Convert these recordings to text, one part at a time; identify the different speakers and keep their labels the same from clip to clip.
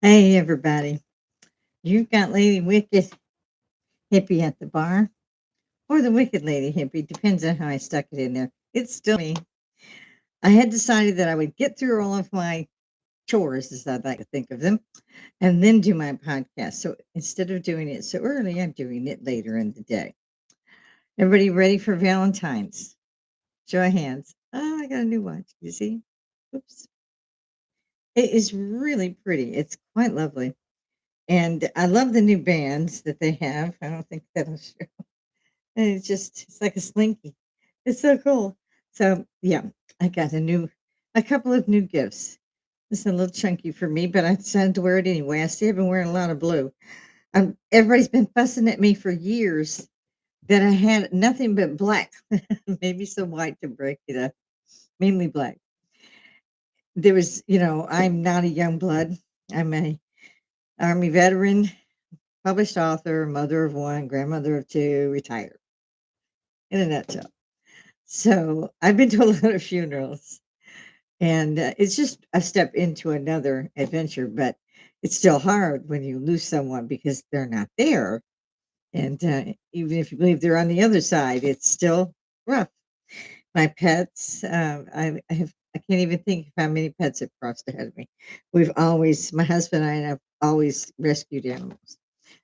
Speaker 1: Hey, everybody. You've got Lady Wicked Hippie at the bar, or the Wicked Lady Hippie, depends on how I stuck it in there. It's still me. I had decided that I would get through all of my chores, as I'd like to think of them, and then do my podcast. So instead of doing it so early, I'm doing it later in the day. Everybody ready for Valentine's? Show of hands. Oh, I got a new watch. You see? Oops. It is really pretty. It's quite lovely. And I love the new bands that they have. I don't think that'll show. And it's like a slinky. It's so cool. So yeah, I got a couple of new gifts. It's a little chunky for me, but I decided to wear it anyway. I still have been wearing a lot of blue. Everybody's been fussing at me for years that I had nothing but black, maybe some white to break it up, mainly black. I'm not a young blood. I'm a Army veteran, published author, mother of one, grandmother of two, retired in a nutshell. So I've been to a lot of funerals, and it's just a step into another adventure, but it's still hard when you lose someone because they're not there. And even if you believe they're on the other side, it's still rough. My pets, I can't even think of how many pets have crossed ahead of me. My husband and I have always rescued animals.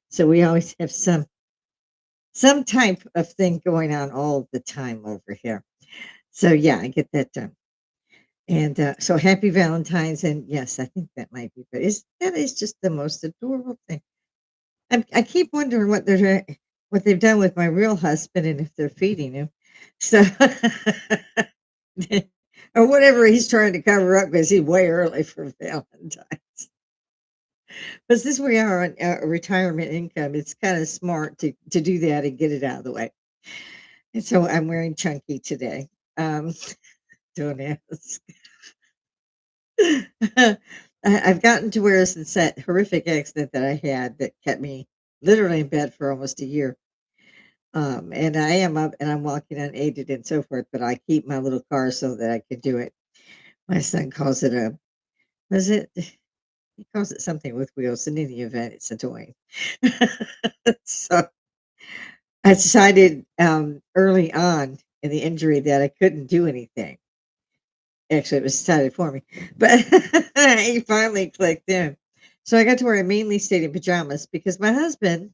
Speaker 1: So we always have some type of thing going on all the time over here. So yeah, I get that done. And so happy Valentine's. And yes, I think that might be, but that is just the most adorable thing. I keep wondering what they've done with my real husband and if they're feeding him. So, or whatever he's trying to cover up because he's way early for Valentine's. But since we are on retirement income, it's kind of smart to do that and get it out of the way. And so I'm wearing chunky today. Um, don't ask. I've gotten to where since that horrific accident that I had that kept me literally in bed for almost a year. And I am up and I'm walking unaided and so forth, but I keep my little car so that I can do it. My son calls it was it? He calls it something with wheels. In any event, it's annoying. So I decided early on in the injury that I couldn't do anything. Actually, it was decided for me, but he finally clicked in. So I got to where I mainly stayed in pajamas because my husband,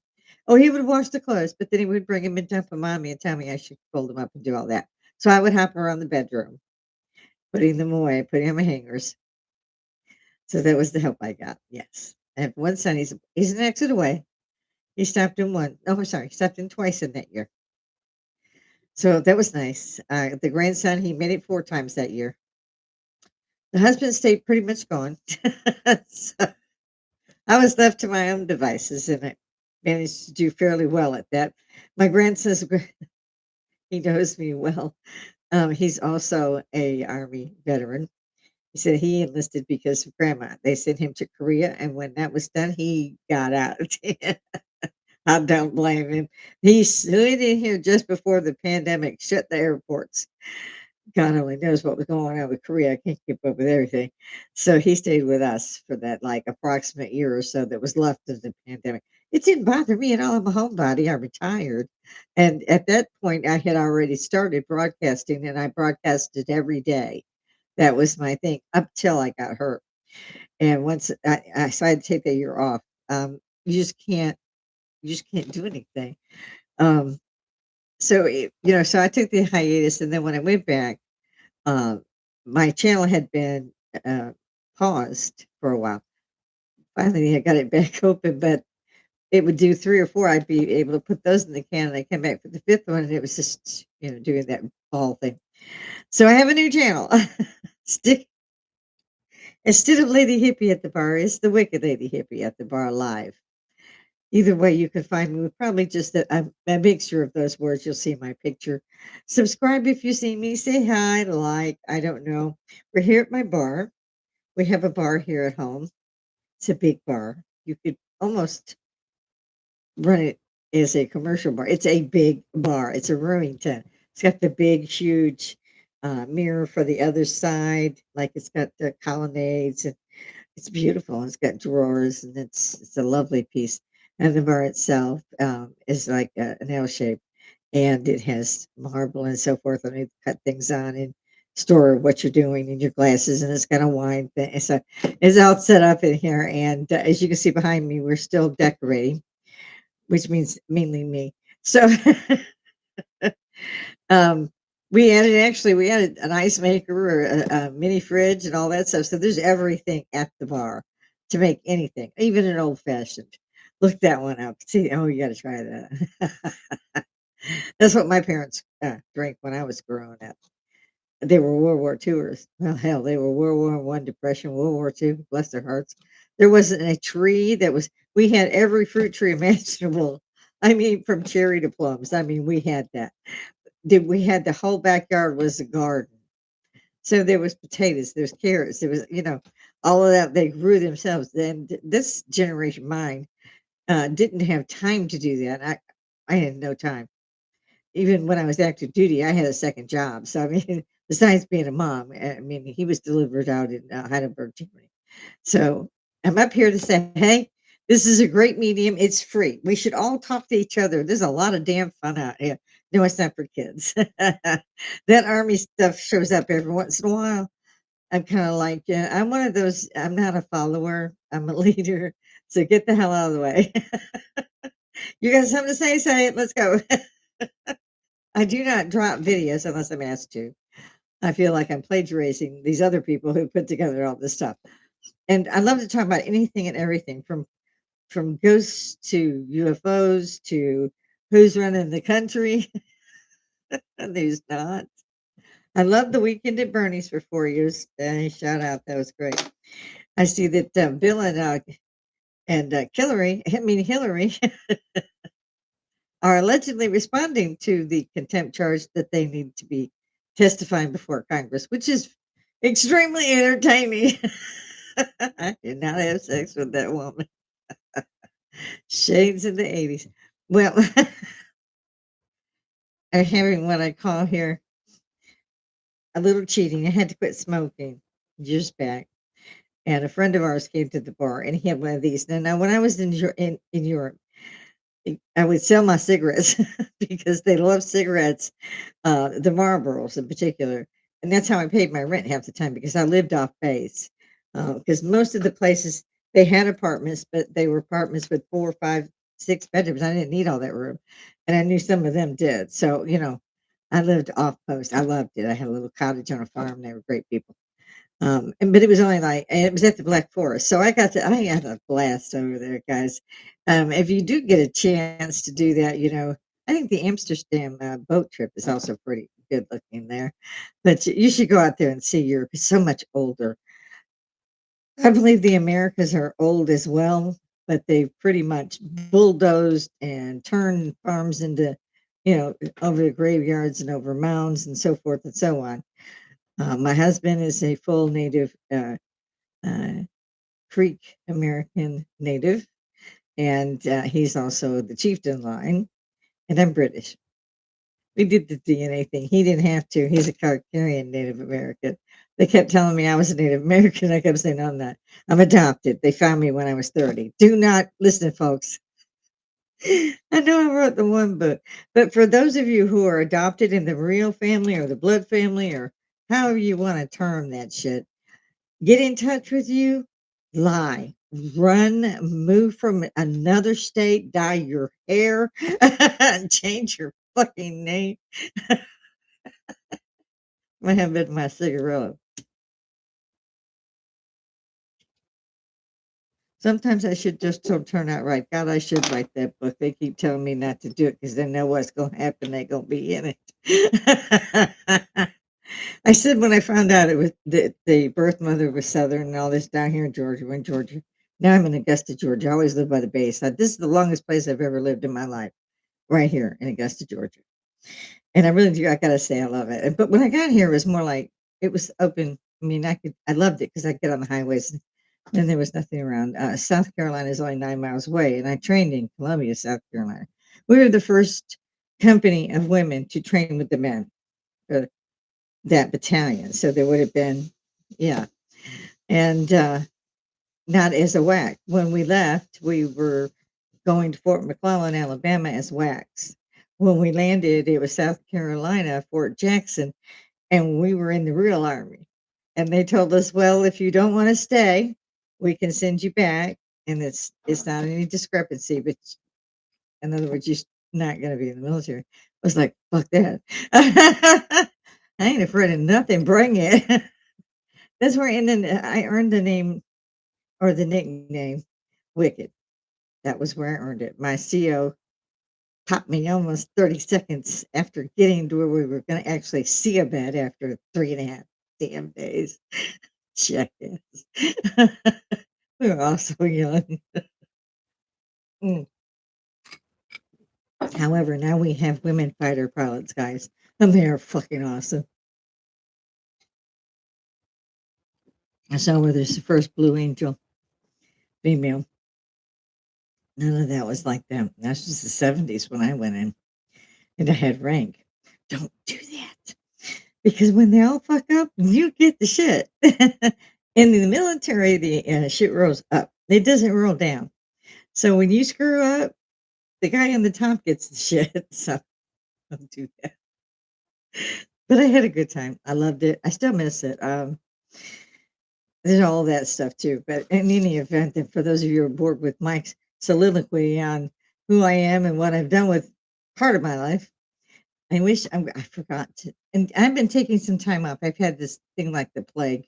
Speaker 1: oh, he would wash the clothes, but then he would bring them and dump them on me and tell me I should fold them up and do all that. So I would hop around the bedroom, putting them away, putting on my hangers. So that was the help I got. Yes. I have one son. He's an exit away. He stopped in one. Oh, I'm sorry. He stopped in twice in that year. So that was nice. The grandson, he made it four times that year. The husband stayed pretty much gone. So I was left to my own devices, and I managed to do fairly well at that. My grandson's he knows me well. He's also a Army veteran. He said he enlisted because of grandma. They sent him to Korea, and when that was done, he got out. I don't blame him. He slid in here just before the pandemic shut the airports. God only knows what was going on with Korea. I can't keep up with everything. So he stayed with us for that like approximate year or so that was left of the pandemic. It didn't bother me at all. I'm a homebody. I retired. And at that point, I had already started broadcasting and I broadcasted every day. That was my thing up till I got hurt. And once I decided to take that year off, you just can't do anything. Um, so I took the hiatus. And then when I went back, um, my channel had been, uh, paused for a while. Finally, I got it back open, but it would do 3 or 4. I'd be able to put those in the can, and I came back for the 5th one, and it was just, doing that ball thing. So I have a new channel. Stick Instead of Lady Hippie at the bar, it's the Wicked Lady Hippie at the bar live. Either way, you can find me with probably just a mixture of those words. You'll see my picture. Subscribe if you see me. Say hi, like, I don't know. We're here at my bar. We have a bar here at home. It's a big bar. You could almost run it as a commercial bar. It's a big bar. It's a rooming tent. It's got the big, huge mirror for the other side. Like it's got the colonnades. It's beautiful. It's got drawers, and it's a lovely piece. And the bar itself is like an L shape, and it has marble and so forth. And you cut things on and store what you're doing in your glasses, and it's got a wine thing. So it's all set up in here. And as you can see behind me, we're still decorating, which means mainly me. So Um, we added an ice maker or a mini fridge and all that stuff. So there's everything at the bar to make anything, even an old fashioned. Look that one up. See, oh, you got to try that. That's what my parents drank when I was growing up. They were World War IIers. Well, hell, they were World War One, Depression, World War Two. Bless their hearts. There wasn't a tree that was. We had every fruit tree imaginable. I mean, from cherry to plums. I mean, we had that. Did we had the whole backyard was a garden. So there was potatoes, there's carrots, there was, all of that they grew themselves. Then this generation, mine, didn't have time to do that. I had no time. Even when I was active duty, I had a second job. So I mean, besides being a mom, I mean, he was delivered out in Heidelberg, Germany. So I'm up here to say, hey, this is a great medium. It's free. We should all talk to each other. There's a lot of damn fun out here. No, it's not for kids. That army stuff shows up every once in a while. I'm kind of like, yeah, I'm one of those. I'm not a follower. I'm a leader. So get the hell out of the way. You got something to say? Say it. Let's go. I do not drop videos unless I'm asked to. I feel like I'm plagiarizing these other people who put together all this stuff. And I love to talk about anything and everything from ghosts to UFOs to who's running the country and who's not. I love the weekend at Bernie's for 4 years. Shout out, that was great. I see that Bill and Hillary are allegedly responding to the contempt charge that they need to be testifying before Congress, which is extremely entertaining. I did not have sex with that woman. Shades of the 80s. Well, I'm having what I call here a little cheating. I had to quit smoking years back. And a friend of ours came to the bar and he had one of these. Now when I was in Europe, I would sell my cigarettes because they love cigarettes, the Marlboros in particular. And that's how I paid my rent half the time because I lived off base. Because most of the places they had apartments, but they were apartments with 4, 5, 6 bedrooms. I didn't need all that room, and I knew some of them did. So I lived off post. I loved it. I had a little cottage on a farm. They were great people. But it was only like, and it was at the Black Forest. So I had a blast over there, guys. If you do get a chance to do that, I think the Amsterdam boat trip is also pretty good looking there. But you should go out there and see Europe. It's so much older. I believe the Americas are old as well, but they've pretty much bulldozed and turned farms into, over the graveyards and over mounds and so forth and so on. My husband is a full native uh, Creek American native, and he's also the chieftain line, and I'm British. We did the DNA thing. He didn't have to. He's a Caucasian Native American. They kept telling me I was a Native American. I kept saying, no, I'm not. I'm adopted. They found me when I was 30. Do not listen, folks. I know I wrote the one book, but for those of you who are adopted in the real family or the blood family or however you want to term that shit, get in touch with you, lie, run, move from another state, dye your hair, change your fucking name. I have been my cigarillo. Sometimes I should just turn out right. God, I should write that book. They keep telling me not to do it because they know what's going to happen. They're going to be in it. I said when I found out it was the birth mother was Southern and all this down here in Georgia, we're in Georgia. Now I'm in Augusta, Georgia. I always lived by the base. This is the longest place I've ever lived in my life, right here in Augusta, Georgia. And I really do. I gotta say, I love it. But when I got here, it was more like it was open. I mean, I loved it because I get on the highways and there was nothing around. South Carolina is only 9 miles away, and I trained in Columbia, South Carolina. We were the first company of women to train with the men for that battalion. So there would have been, yeah. And not as a WAC. When we left, we were going to Fort McClellan, Alabama as WACs. When we landed, it was South Carolina, Fort Jackson, and we were in the real army. And they told us, well, if you don't want to stay, we can send you back. And it's not any discrepancy, but in other words, you're not going to be in the military. I was like, fuck that. I ain't afraid of nothing. Bring it. That's where, and then I earned the name or the nickname Wicked. That was where I earned it. My CO popped me almost 30 seconds after getting to where we were going to actually see a bed after 3.5 damn days. Jackass. We were all so young. Mm. However, now we have women fighter pilots, guys, and they are fucking awesome. I saw where there's the first Blue Angel female. None of that was like them. That's just the 70s when I went in and I had rank. Don't do that. Because when they all fuck up, you get the shit. In the military, the shit rolls up. It doesn't roll down. So when you screw up, the guy on the top gets the shit. So don't do that. But I had a good time. I loved it. I still miss it. There's all that stuff too. But in any event, and for those of you who are bored with Mike's soliloquy on who I am and what I've done with part of my life, I forgot to. And I've been taking some time off. I've had this thing like the plague.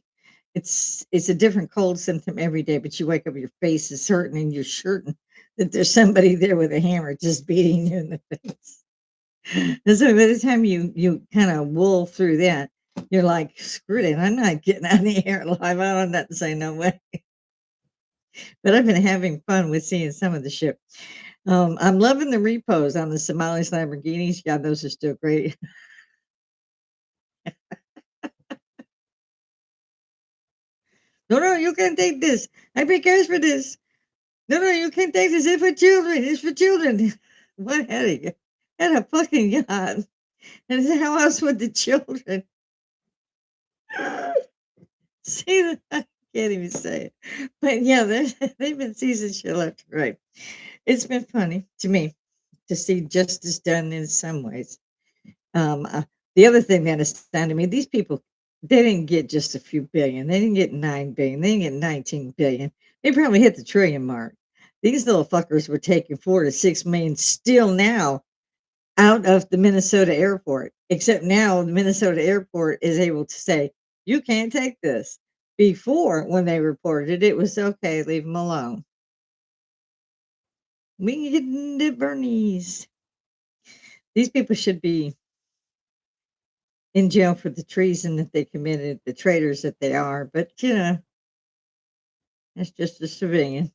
Speaker 1: It's a different cold symptom every day, but you wake up, your face is hurting, and you're certain that there's somebody there with a hammer just beating you in the face. And so by the time you kind of wool through that, you're like, screw it, I'm not getting out of here alive. I don't have to say no way. But I've been having fun with seeing some of the ship. I'm loving the repos on the Somalis Lamborghinis. Yeah, those are still great. No, no, you can't take this. I pay cash for this. No, no, you can't take this. It's for children. It's for children. What headache? Had a fucking yacht. And how else would the children see that? I can't even say it. But yeah, they've been seasoned shit left and right. It's been funny to me to see justice done in some ways. Um, uh, the other thing that astounded me, these people, they didn't get just a few billion. They didn't get 9 billion. They didn't get 19 billion. They probably hit the trillion mark. These little fuckers were taking 4 to 6 million still now out of the Minnesota airport. Except now the Minnesota airport is able to say, you can't take this. Before, when they reported it, it was okay, leave them alone. We get the Bernies. These people should be in jail for the treason that they committed, the traitors that they are. But, that's just a civilian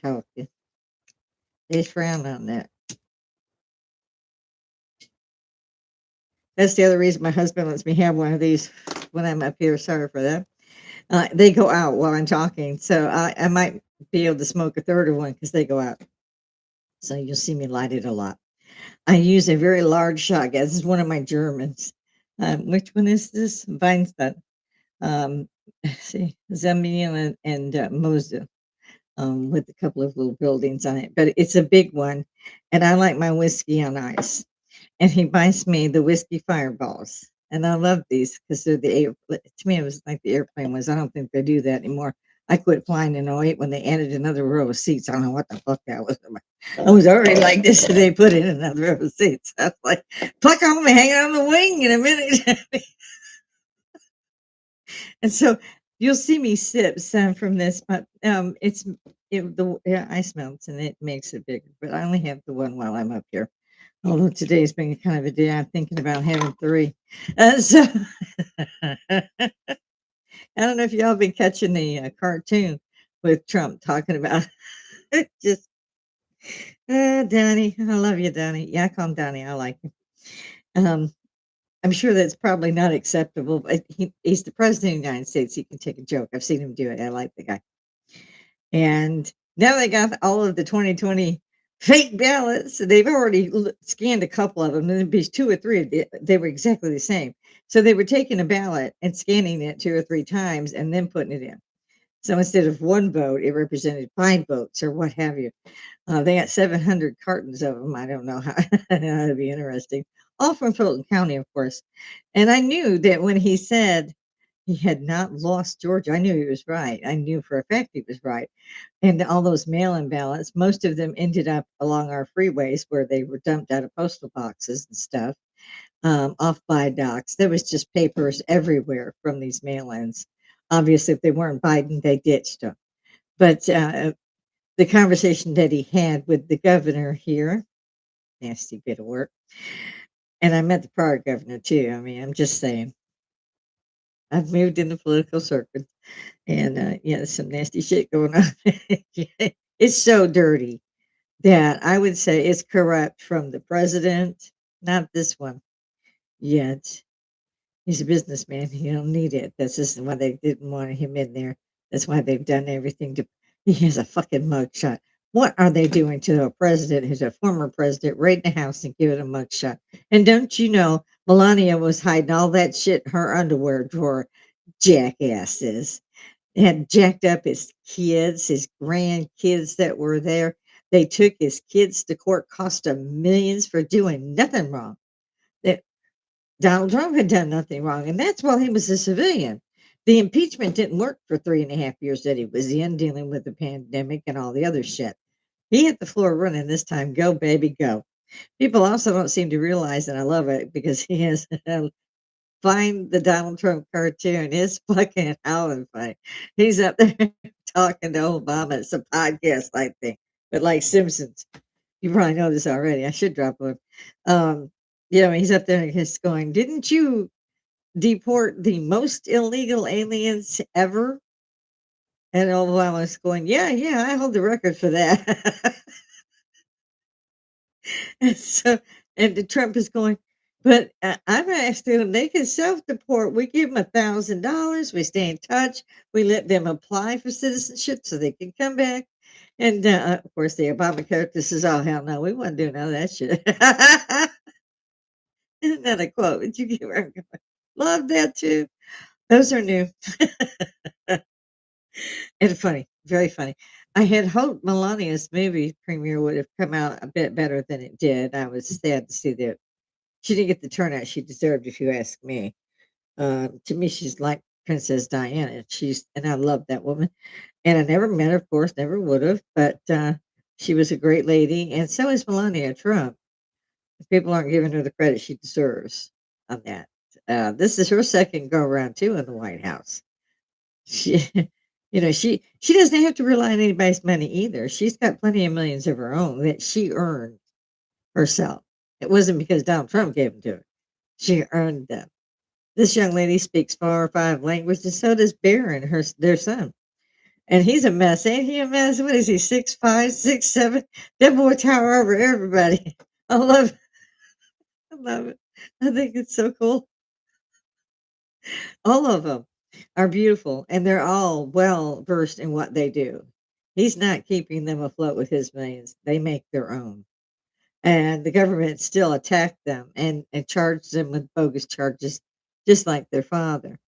Speaker 1: talking. They frown on that. That's the other reason my husband lets me have one of these when I'm up here. Sorry for that. They go out while I'm talking. So I might be able to smoke a third of one because they go out. So you'll see me light it a lot. I use a very large shotgun. This is one of my Germans. Which one is this? Weinstein. See, Zambian and Mosul, with a couple of little buildings on it. But it's a big one. And I like my whiskey on ice. And he buys me the whiskey fireballs. And I love these because they're to me, it was like the airplane was. I don't think they do that anymore. I quit flying in '08 when they added another row of seats. I don't know what the fuck that was about. I was already like this, and they put in another row of seats. I was like, fuck, I'm gonna hang on the wing in a minute. And so you'll see me sip some from this, but the ice melts and it makes it bigger. But I only have the one while I'm up here. Although today's been kind of a day I'm thinking about having 3. So I don't know if y'all been catching the cartoon with Trump talking about just Donnie. I love you, Donnie. Yeah, I call him Donnie. I like him. I'm sure that's probably not acceptable, but he's the president of the United States. He can take a joke. I've seen him do it. I like the guy. And now they got all of the 2020 fake ballots. They've already scanned a couple of them, and there'd be 2 or 3. They were exactly the same. So they were taking a ballot and scanning it 2 or 3 times and then putting it in. So instead of one vote, it represented 5 votes or what have you. They got 700 cartons of them. I don't know how that'd be interesting. All from Fulton County, of course. And I knew that when he said he had not lost Georgia, I knew he was right. I knew for a fact he was right. And all those mail-in ballots, most of them ended up along our freeways where they were dumped out of postal boxes and stuff, off by docks. There was just papers everywhere from these mail-ins. Obviously, if they weren't Biden, they ditched them. But the conversation that he had with the governor here, nasty bit of work, and I met the prior governor too. I mean, I'm just saying, I've moved in the political circuit, and yeah, there's some nasty shit going on. It's so dirty that I would say it's corrupt from the president, not this one yet. He's a businessman. He don't need it. That's just why they didn't want him in there. That's why they've done everything to. He has a fucking mugshot. What are they doing to a president who's a former president right in the house and giving a mugshot? And don't you know Melania was hiding all that shit in her underwear drawer? Jackasses had jacked up his kids, his grandkids that were there. They took his kids to court, cost them millions for doing nothing wrong. That Donald Trump had done nothing wrong, and that's while he was a civilian. The impeachment didn't work for 3.5 years that he was in, dealing with the pandemic and all the other shit. He hit the floor running this time. Go, baby, go. People also don't seem to realize, and I love it because he has find the Donald Trump cartoon. It's fucking howling funny. He's up there talking to Obama. It's a podcast like thing, but like Simpsons. You probably know this already. I should drop one. Um, yeah, he's up there and he's going, "Didn't you deport the most illegal aliens ever?" And Obama's going, "Yeah, yeah, I hold the record for that." And so, and the Trump is going, "But I'm asking them, they can self-deport. We give them $1,000. We stay in touch. We let them apply for citizenship so they can come back." And of course, the Obama character says, "Oh, hell no, we wouldn't do none of that shit." Isn't that a quote? Did you get where I'm going? Love that too. Those are new and funny, very funny. I had hoped Melania's movie premiere would have come out a bit better than it did. I was sad to see that she didn't get the turnout she deserved, if you ask me. To me, she's like Princess Diana. And I love that woman. And I never met her, of course, never would have. But she was a great lady, and so is Melania Trump. People aren't giving her the credit she deserves on that. This is her second go around too in the White House. She, she doesn't have to rely on anybody's money either. She's got plenty of millions of her own that she earned herself. It wasn't because Donald Trump gave them to her. She earned them. This young lady speaks 4 or 5 languages, and so does Barron, their son. And he's a mess, ain't he a mess? What is he, 6'5", 6'7"? That boy tower over everybody. I love I love it. I think it's so cool. All of them are beautiful, and they're all well versed in what they do. He's not keeping them afloat with his millions. They make their own. And the government still attacked them and charged them with bogus charges, just like their father.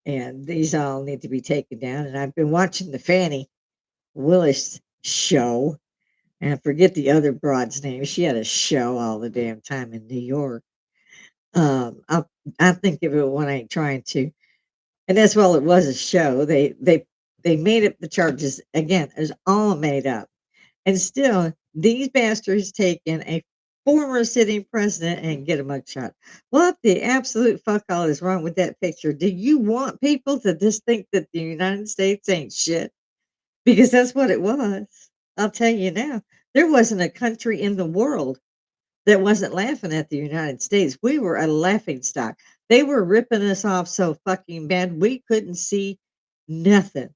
Speaker 1: And these all need to be taken down. And I've been watching the Fannie Willis show, and I forget the other broad's name. She had a show all the damn time in New York. I think of it when I ain't trying to, and that's all it was, a show. They made up the charges again. It was all made up, and still these bastards taking a former sitting president and get a mugshot. What the absolute fuck all is wrong with that picture? Do you want people to just think that the United States ain't shit? Because that's what it was. I'll tell you now. There wasn't a country in the world that wasn't laughing at the United States. We were a laughing stock. They were ripping us off so fucking bad we couldn't see nothing.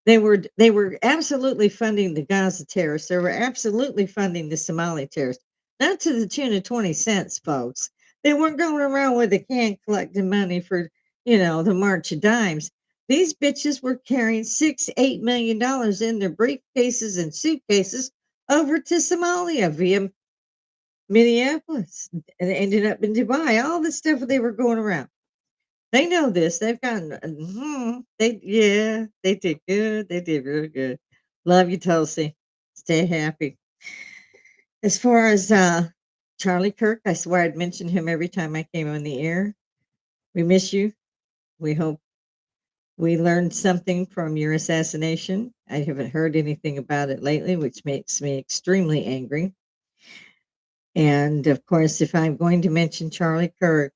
Speaker 1: They were absolutely funding the Gaza terrorists. They were absolutely funding the Somali terrorists. Not to the tune of 20 cents, folks. They weren't going around with a can collecting money for, the March of Dimes. These bitches were carrying $6, $8 million in their briefcases and suitcases over to Somalia via Minneapolis, and it ended up in Dubai. All the stuff they were going around. They know this. They've gotten they yeah, they did good. They did real good. Love you, Tulsi. Stay happy. As far as Charlie Kirk, I swear I'd mention him every time I came on the air. We miss you. We hope we learned something from your assassination. I haven't heard anything about it lately, which makes me extremely angry. And of course, if I'm going to mention Charlie Kirk,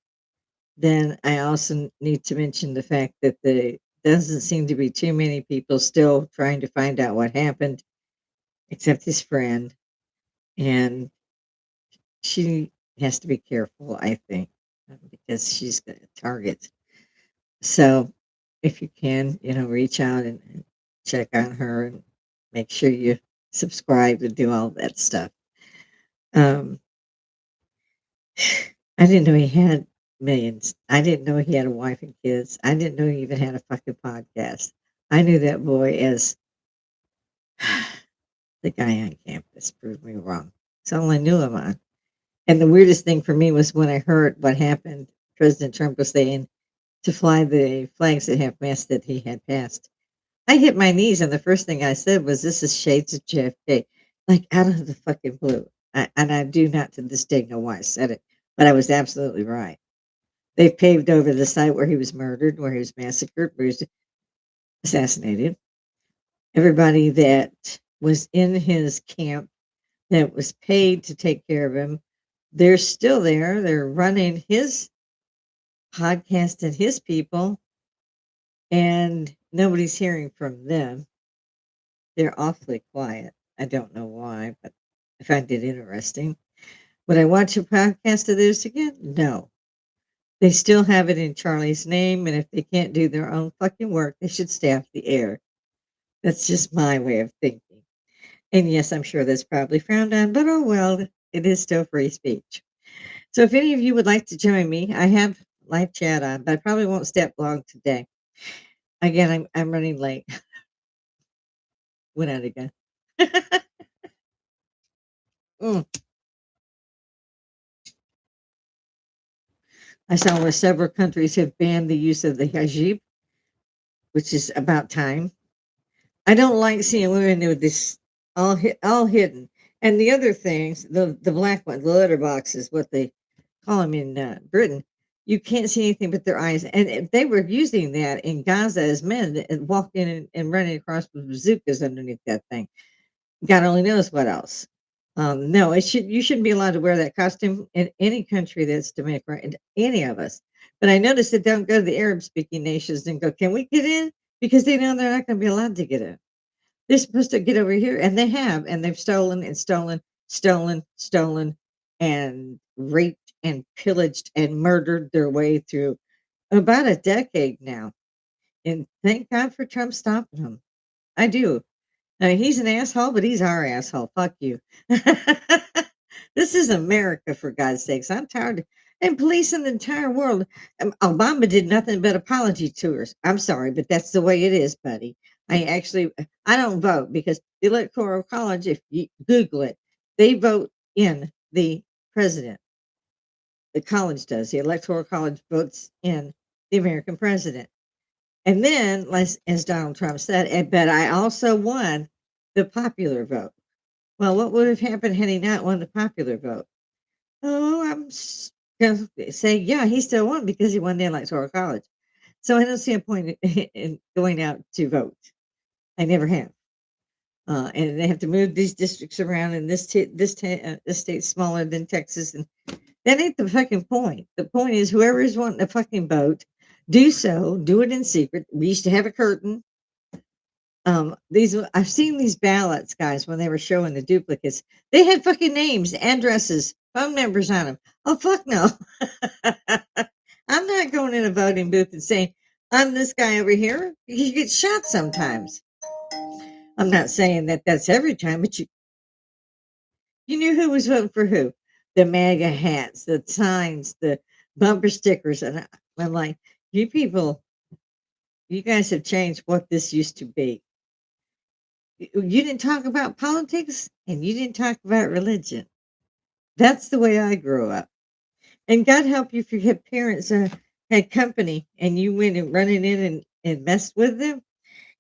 Speaker 1: then I also need to mention the fact that there doesn't seem to be too many people still trying to find out what happened, except his friend. And she has to be careful, I think, because she's a target. So if you can, reach out and check on her and make sure you subscribe and do all that stuff. Um, I didn't know he had millions. I didn't know he had a wife and kids. I didn't know he even had a fucking podcast. I knew that boy as the guy on campus proved me wrong. That's all I knew him on. And the weirdest thing for me was when I heard what happened. President Trump was saying to fly the flags that have mast that he had passed. I hit my knees, and the first thing I said was, "This is shades of JFK," like out of the fucking blue. And I do not to this day know why I said it, but I was absolutely right. They paved over the site where he was murdered, where he was massacred, where he was assassinated. Everybody that was in his camp that was paid to take care of him, they're still there. They're running his podcast and his people, and nobody's hearing from them. They're awfully quiet. I don't know why, but I find it interesting. Would I watch a podcast of theirs again? No. They still have it in Charlie's name, and if they can't do their own fucking work, they should stay off the air. That's just my way of thinking. And yes, I'm sure that's probably frowned on, but oh well, it is still free speech. So if any of you would like to join me, I have live chat on, but I probably won't step long today. Again, I'm running late. Went out again. Mm. I saw where several countries have banned the use of the hijab, which is about time. I don't like seeing women with this all hidden. And the other things, the black one, the letter box is what they call them in Britain. You can't see anything but their eyes. And if they were using that in Gaza as men and walking and running across with bazookas underneath that thing. God only knows what else. No, you shouldn't be allowed to wear that costume in any country that's Dominican, right? Any of us. But I noticed that don't go to the Arab speaking nations and go, can we get in? Because they know they're not going to be allowed to get in. They're supposed to get over here, and they have, and they've stolen and stolen, stolen, stolen, and raped and pillaged and murdered their way through about a decade now. And thank God for Trump stopping them. I do. I mean, he's an asshole, but he's our asshole. Fuck you. This is America, for God's sakes. I'm tired and policing the entire world. Obama did nothing but apology tours. I'm sorry, but that's the way it is, buddy. I don't vote because the Electoral College, if you Google it, they vote in the president. The college does. The Electoral College votes in the American president. And then, as Donald Trump said, but I also won the popular vote. Well, what would have happened had he not won the popular vote? Oh, going to say, yeah, he still won because he won the Electoral College. So I don't see a point in going out to vote. I never have. And they have to move these districts around, and this state's smaller than Texas, and that ain't the fucking point. The point is, whoever is wanting to fucking vote, do it in secret. We used to have a curtain. I've seen these ballots, guys, when they were showing the duplicates. They had fucking names, addresses, phone numbers on them. Oh fuck no! I'm not going in a voting booth and saying I'm this guy over here. You get shot sometimes. I'm not saying that that's every time, but you knew who was voting for who. The MAGA hats, the signs, the bumper stickers, and I'm like, you people, you guys have changed what this used to be. You didn't talk about politics and you didn't talk about religion. That's the way I grew up. And God help you if you have parents had company and you went and running in and messed with them,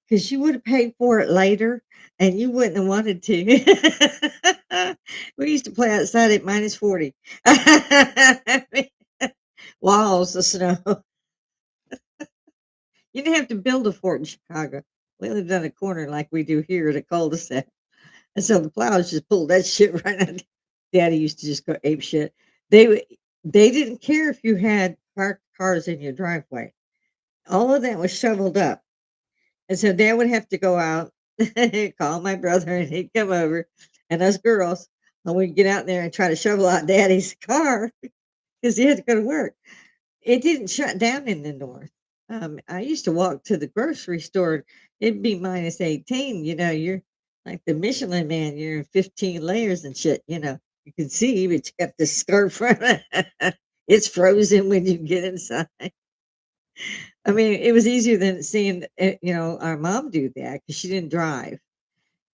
Speaker 1: because you would have paid for it later and you wouldn't have wanted to. We used to play outside at minus 40. Walls of snow. You didn't have to build a fort in Chicago. We lived on a corner like we do here at a cul-de-sac. And so the plows just pulled that shit right out. Daddy used to just go ape shit. They didn't care if you had parked cars in your driveway. All of that was shoveled up. And so dad would have to go out, call my brother, and he'd come over, and us girls, and we'd get out there and try to shovel out daddy's car because he had to go to work. It didn't shut down in the north. I used to walk to the grocery store. It'd be minus 18. You're like the Michelin man. You're in 15 layers and shit. You can see, but you got the scarf on. It's frozen when you get inside. I mean, it was easier than seeing, our mom do that because she didn't drive.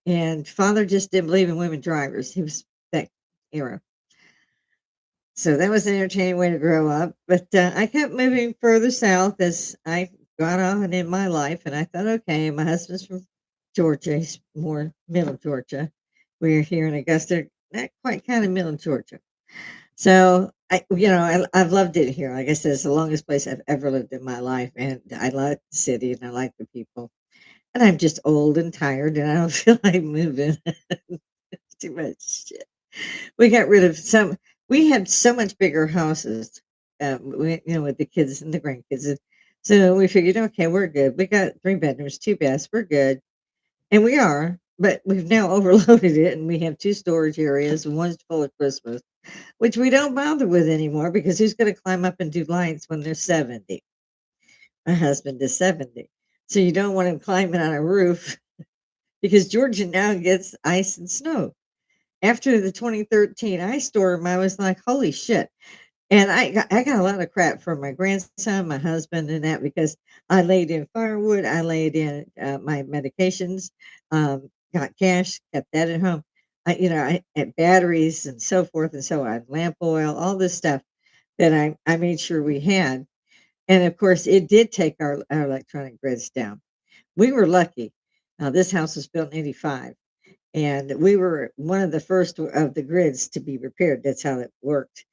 Speaker 1: And father just didn't believe in women drivers. He was that era. So that was an entertaining way to grow up. But I kept moving further south as I got on in my life. And I thought, okay, my husband's from Georgia. He's more middle Georgia. We're here in Augusta, not quite kind of middle Georgia. So I've loved it here. Like I said, it's the longest place I've ever lived in my life. And I like the city and I like the people. And I'm just old and tired and I don't feel like moving. Too much shit. We got rid of some. We had so much bigger houses, with the kids and the grandkids. And so we figured, okay, we're good. We got 3 bedrooms, 2 baths. We're good, and we are. But we've now overloaded it, and we have 2 storage areas, and one's full of Christmas, which we don't bother with anymore because who's going to climb up and do lights when they're 70? My husband is 70, so you don't want him climbing on a roof because Georgia now gets ice and snow. After the 2013 ice storm, I was like, "Holy shit." And I got a lot of crap from my grandson, my husband, and that because I laid in firewood, I laid in, my medications, got cash, kept that at home. I had batteries and so forth and so on, lamp oil, all this stuff that I made sure we had. And, of course, it did take our electronic grids down. We were lucky. This house was built in '85. And we were one of the first of the grids to be repaired. That's how it worked.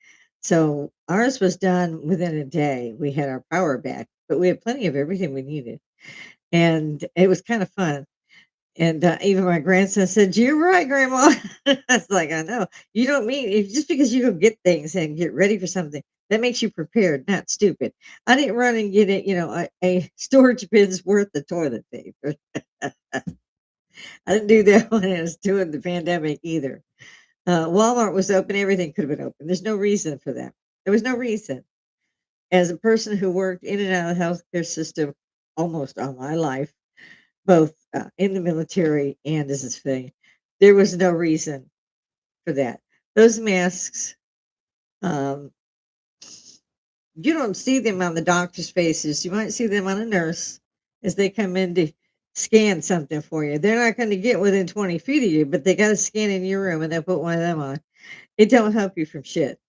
Speaker 1: So ours was done within a day. We had our power back, but we had plenty of everything we needed. And it was kind of fun. And even my grandson said, "You're right, Grandma." I was like, "I know. You don't mean just because you go get things and get ready for something, that makes you prepared, not stupid." I didn't run and get it, a storage bin's worth of toilet paper. I didn't do that when I was doing the pandemic either. Walmart was open, everything could have been open. There's no reason for that. There was no reason. As a person who worked in and out of the healthcare system almost all my life, both in the military and as a civilian, there was no reason for that. Those masks, um, you don't see them on the doctor's faces. You might see them on a nurse as they come in to scan something for you. They're not going to get within 20 feet of you, but they got to scan in your room and they put one of them on. It don't help you from shit.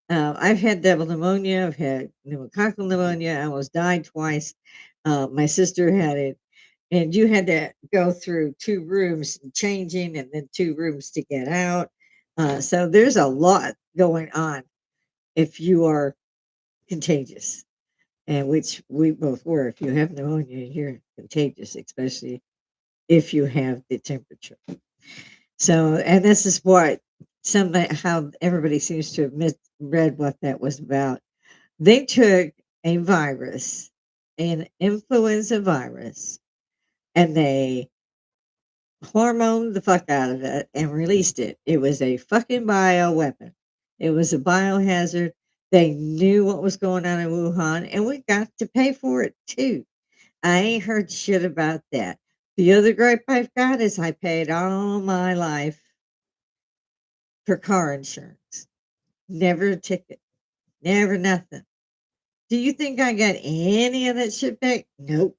Speaker 1: I've had double pneumonia. I've had pneumococcal pneumonia. I almost died twice. My sister had it, and you had to go through 2 rooms changing and then 2 rooms to get out. So there's a lot going on if you are contagious, and which we both were. If you have pneumonia, you're contagious, especially if you have the temperature. So, and this is what how everybody seems to have misread what that was about. They took a virus, an influenza virus, and they hormoned the fuck out of it and released it. It was a fucking bio weapon. It was a biohazard. They knew what was going on in Wuhan, and we got to pay for it too. I ain't heard shit about that. The other gripe I've got is I paid all my life for car insurance. Never a ticket. Never nothing. Do you think I got any of that shit back? Nope.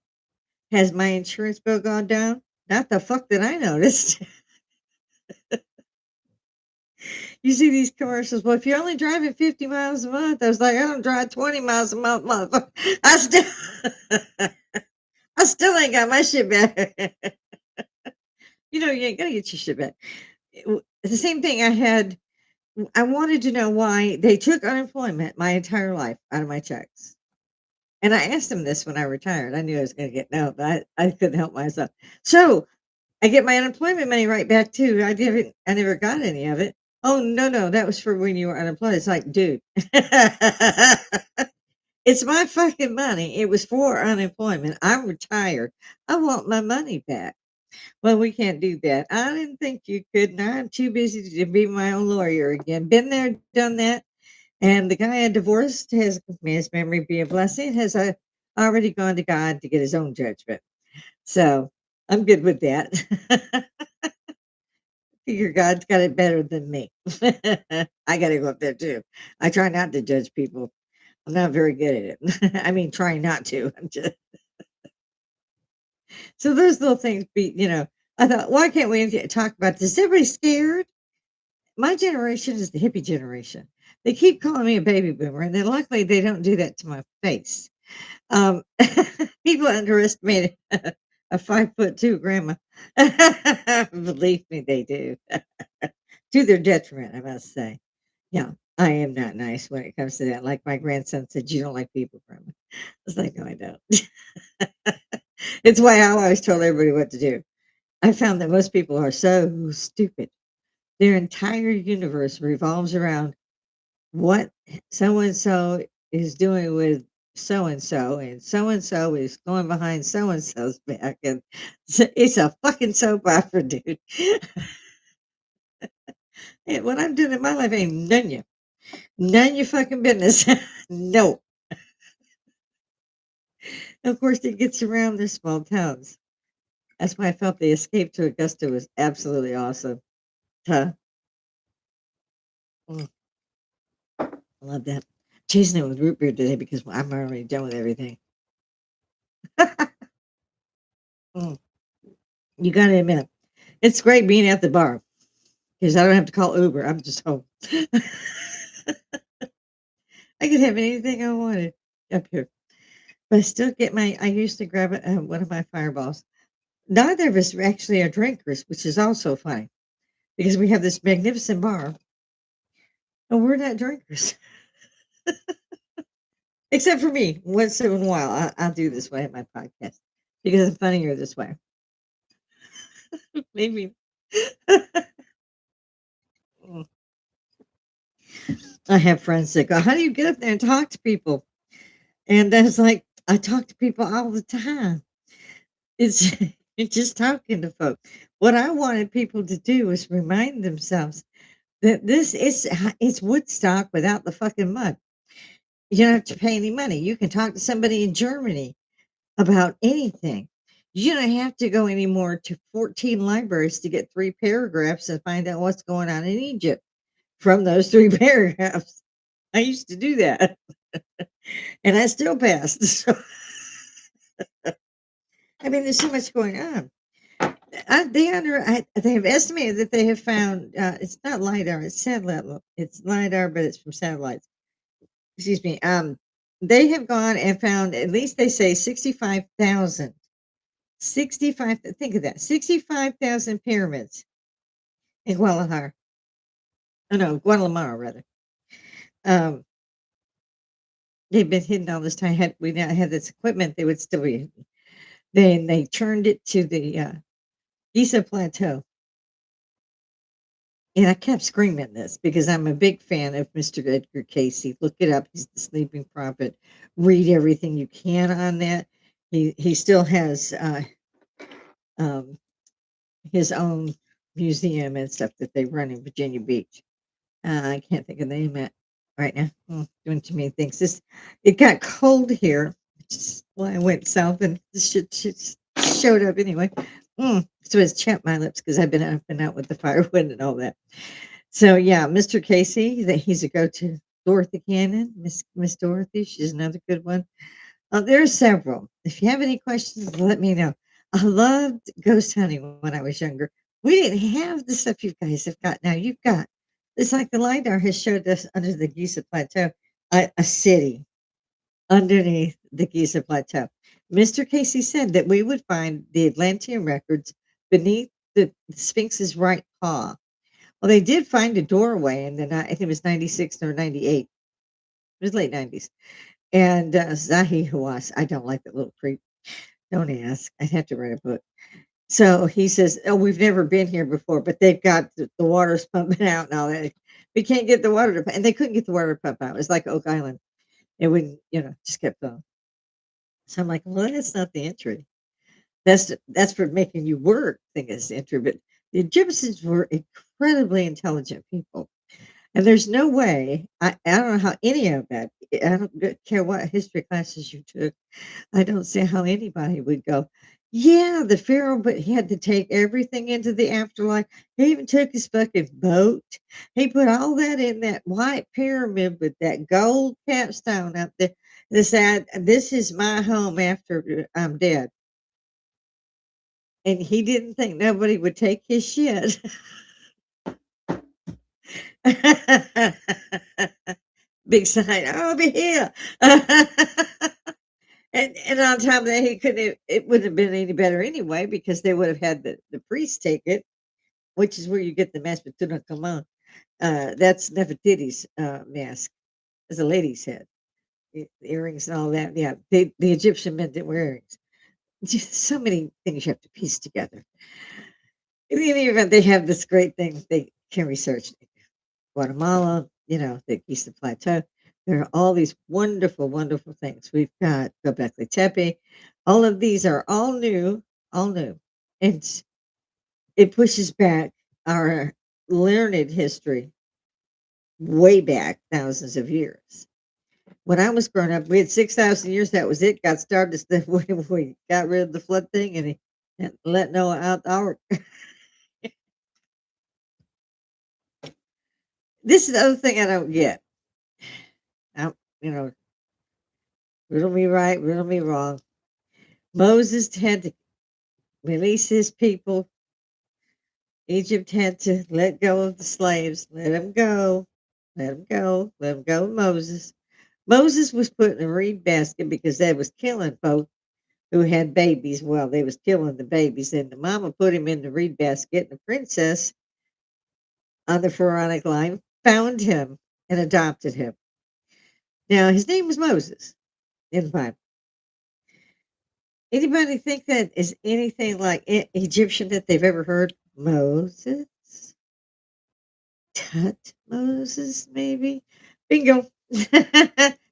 Speaker 1: Has my insurance bill gone down? Not the fuck that I noticed. You see these commercials, "Well, if you're only driving 50 miles a month," I was like, "I don't drive 20 miles a month, motherfucker." I still I still ain't got my shit back. You ain't gonna get your shit back. The same thing I had I wanted to know why they took unemployment my entire life out of my checks. And I asked them this when I retired. I knew I was gonna get no, but I couldn't help myself. So, I get my unemployment money right back too. I never got any of it. "Oh, no, no, that was for when you were unemployed." It's like, dude, it's my fucking money. It was for unemployment. I'm retired. I want my money back. Well, we can't do that. I didn't think you could, and I'm too busy to be my own lawyer again. Been there, done that. And the guy I divorced, may his memory be a blessing, has already gone to God to get his own judgment. So I'm good with that. Figure God's got it better than me. I got to go up there too. I try not to judge people. I'm not very good at it. I mean, trying not to. I'm just so those little things I thought, why can't we talk about this? Is everybody scared? My generation is the hippie generation. They keep calling me a baby boomer, and then luckily they don't do that to my face. Um, People underestimate a 5'2" grandma. Believe me, they do. To their detriment, I must say. Yeah, I am not nice when it comes to that. Like my grandson said, "You don't like people, grandma." I was like, "No, I don't." It's why I always told everybody what to do. I found that most people are so stupid. Their entire universe revolves around what so and so is doing with and so is going behind so and so's back, and it's a fucking soap opera, dude. And what I'm doing in my life ain't none of your fucking business. No. Of course, it gets around the small towns. That's why I felt the escape to Augusta was absolutely awesome. Huh? Mm, I love that. Chasing it with root beer today because I'm already done with everything. Mm, you got to admit, it's great being at the bar because I don't have to call Uber. I'm just home. I could have anything I wanted up here, but I still get I used to grab one of my fireballs. Neither of us actually are drinkers, which is also funny because we have this magnificent bar and we're not drinkers. Except for me, once in a while, I'll do this way at my podcast because I'm funnier this way. Maybe. Mm. I have friends that go, "How do you get up there and talk to people?" And I was like, "I talk to people all the time. It's it's just talking to folks." What I wanted people to do was remind themselves that this is it's Woodstock without the fucking mud. You don't have to pay any money. You can talk to somebody in Germany about anything. You don't have to go anymore to 14 libraries to get 3 paragraphs and find out what's going on in Egypt from those 3 paragraphs. I used to do that, and I still passed. So, I mean, there's so much going on. They have estimated that they have found, it's not LiDAR, it's satellite. It's LiDAR, but it's from satellites. Excuse me. They have gone and found, at least they say 65,000. 65, think of that, 65,000 pyramids in Guadalajara. Oh, no, Guatemala, rather. Um, they've been hidden all this time. Had we not had this equipment, they would still be hidden. Then they turned it to the Giza Plateau. And I kept screaming this because I'm a big fan of Mr. Edgar Casey. Look it up. He's the sleeping prophet. Read everything you can on that. He still has um, his own museum and stuff that they run in Virginia Beach. I can't think of the name of it right now. Doing too many things. It got cold here, which is why I went south, and this shit showed up anyway. So it's chapped my lips because I've been up and out with the firewood and all that. So yeah, Mr. Casey, that he's a go-to. Dorothy Cannon, Miss Dorothy, she's another good one. There are several. If you have any questions, let me know. I loved ghost hunting when I was younger. We didn't have the stuff you guys have got now. You've got It's like the LiDAR has showed us under the Giza Plateau a city underneath the Giza Plateau. Mr. Casey said that we would find the Atlantean records beneath the Sphinx's right paw. Well, they did find a doorway in I think it was 96 or 98. It was late 90s. And Zahi Hawass, I don't like that little creep. Don't ask. I'd have to write a book. So he says, "Oh, we've never been here before, but they've got the water's pumping out now. We can't get the water and they couldn't get the water to pump out. It's like Oak Island. It wouldn't, just kept going." So I'm like, "Well, that's not the entry. That's for making you work. Think it's the entry." But the Egyptians were incredibly intelligent people, and there's no way. I don't know how any of that. I don't care what history classes you took. I don't see how anybody would go, "Yeah, the pharaoh, but he had to take everything into the afterlife. He even took his fucking boat. He put all that in that white pyramid with that gold capstone up there. They said, 'This is my home after I'm dead.'" And he didn't think nobody would take his shit. Big sign, "I'll be here." And on top of that, he couldn't have it wouldn't have been any better anyway because they would have had the priest take it, which is where you get the mask with Tutankhamun. That's Nefertiti's, mask. It's a lady's head. The earrings and all that, yeah, the Egyptian men didn't wear earrings. Just so many things you have to piece together. In any event, they have this great thing they can research. Guatemala, the Eastern Plateau. There are all these wonderful, wonderful things. We've got Göbekli Tepe. All of these are all new. And it pushes back our learned history way back thousands of years. When I was growing up, we had 6,000 years. That was it. Got started. We got rid of the flood thing and let Noah out the ark. This is the other thing I don't get. I, you know, riddle me right, riddle me wrong. Moses had to release his people. Egypt had to let go of the slaves. Let them go. Let them go. Let them go, Moses. Moses was put in a reed basket because they was killing folk who had babies. Well, they was killing the babies, and the mama put him in the reed basket. And the princess on the pharaonic line found him and adopted him. Now his name was Moses in the Bible. Anybody think that is anything like Egyptian that they've ever heard? Moses? Tut Moses, maybe? Bingo.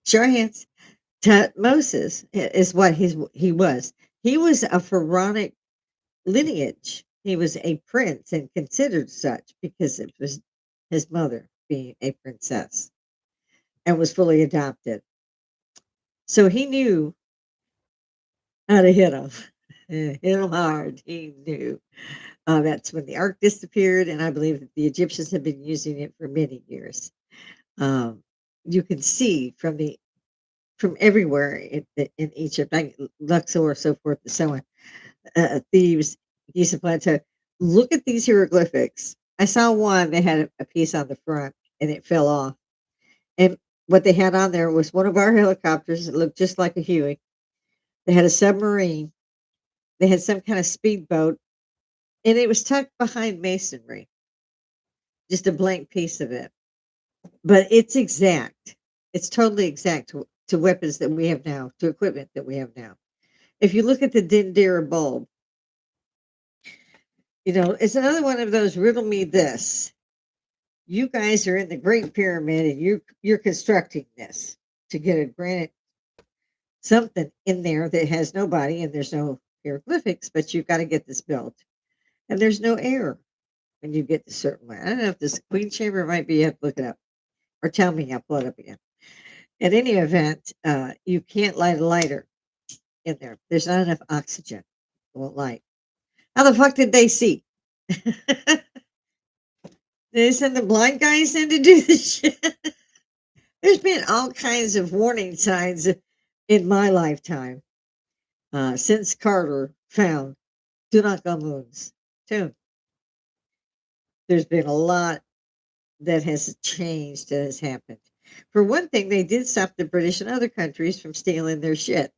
Speaker 1: Show our hands. Tutmosis is what he was. He was a pharaonic lineage. He was a prince and considered such because it was his mother being a princess and was fully adopted. So he knew how to hit him. Hit him hard. He knew. That's when the ark disappeared, and I believe that the Egyptians have been using it for many years. Um, you can see from everywhere in Egypt, like Luxor, so forth and so on, Thebes, Giza Plateau. Look at these hieroglyphics. I saw one that had a piece on the front, and it fell off. And what they had on there was one of our helicopters. It looked just like a Huey. They had a submarine. They had some kind of speedboat, and it was tucked behind masonry, just a blank piece of it. But it's exact. It's totally exact to weapons that we have now, to equipment that we have now. If you look at the Dendera bulb, it's another one of those riddle me this. You guys are in the Great Pyramid and you're constructing this to get a granite something in there that has nobody and there's no hieroglyphics, but you've got to get this built. And there's no air when you get to certain way. I don't know if this Queen Chamber might be, you have to look it up or tell me, I'll pull it up again. At any event, you can't light a lighter in there. There's not enough oxygen. It won't light. How the fuck did they see? They send the blind guys in to do this shit. There's been all kinds of warning signs in my lifetime since Carter found Tutankhamun's tomb. There's been a lot that has changed, that has happened. For one thing, they did stop the British and other countries from stealing their shit.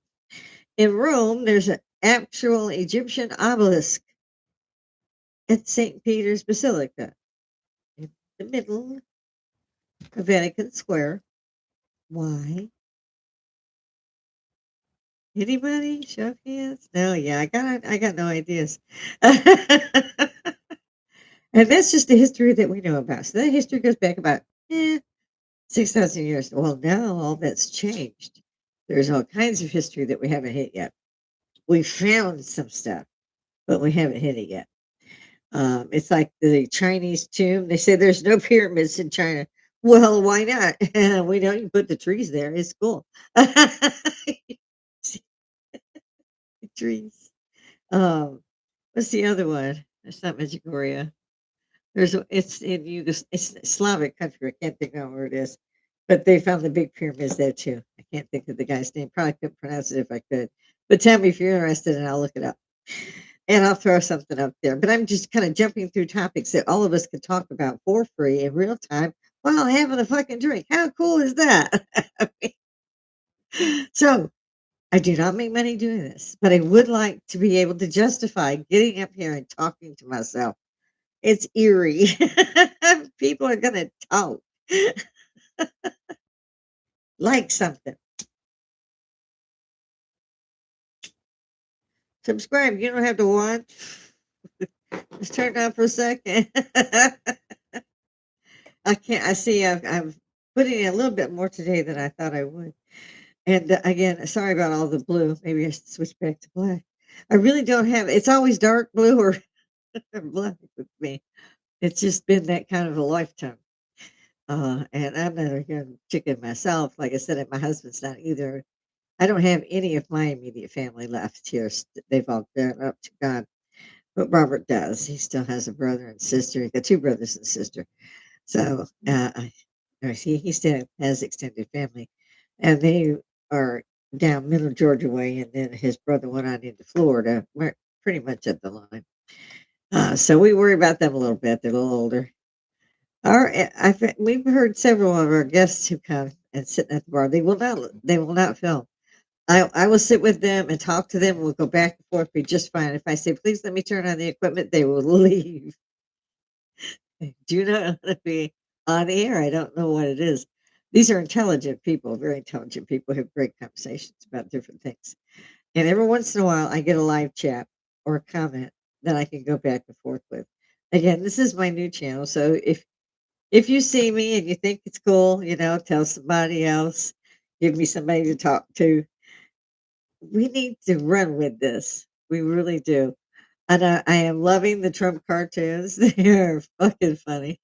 Speaker 1: In Rome, there's an actual Egyptian obelisk at St. Peter's Basilica in the middle of Vatican Square. Why? Anybody? Show of hands? No, yeah, I got no ideas. And that's just the history that we know about. So that history goes back about 6,000 years. Well, now all that's changed. There's all kinds of history that we haven't hit yet. We found some stuff, but we haven't hit it yet. It's like the Chinese tomb. They say there's no pyramids in China. Well, why not? We know you put the trees there. It's cool. See the trees. Um, what's the other one? It's not Medjugorje. It's in it's a Slavic country. I can't think of where it is, but they found the big pyramids there too. I can't think of the guy's name. Probably couldn't pronounce it if I could. But tell me if you're interested, and I'll look it up. And I'll throw something up there. But I'm just kind of jumping through topics that all of us could talk about for free in real time while having a fucking drink. How cool is that? So I do not make money doing this, but I would like to be able to justify getting up here and talking to myself. It's eerie. People are going to talk like something. Subscribe. You don't have to watch. Just turn it on for a second. I can't. I see. I'm putting in a little bit more today than I thought I would. And again, sorry about all the blue. Maybe I should switch back to black. I really don't have. It's always dark blue or black with me. It's just been that kind of a lifetime. And I'm not a young chicken myself. Like I said, my husband's not either. I don't have any of my immediate family left here. They've all gone up to God. But Robert does. He still has a brother and sister. He's got two brothers and sister. So he still has extended family, and they are down middle Georgia way, and then his brother went on into Florida. We're pretty much at the line. So we worry about them a little bit. They're a little older. We've heard several of our guests who come and sit at the bar. They will not film. I will sit with them and talk to them. We'll go back and forth, be just fine. If I say, please let me turn on the equipment, they will leave. Do not want to be on air. I don't know what it is. These are intelligent people, very intelligent people who have great conversations about different things. And every once in a while, I get a live chat or a comment that I can go back and forth with. Again, this is my new channel. So if you see me and you think it's cool, tell somebody else, give me somebody to talk to. We need to run with this. We really do. And I am loving the Trump cartoons. They are fucking funny.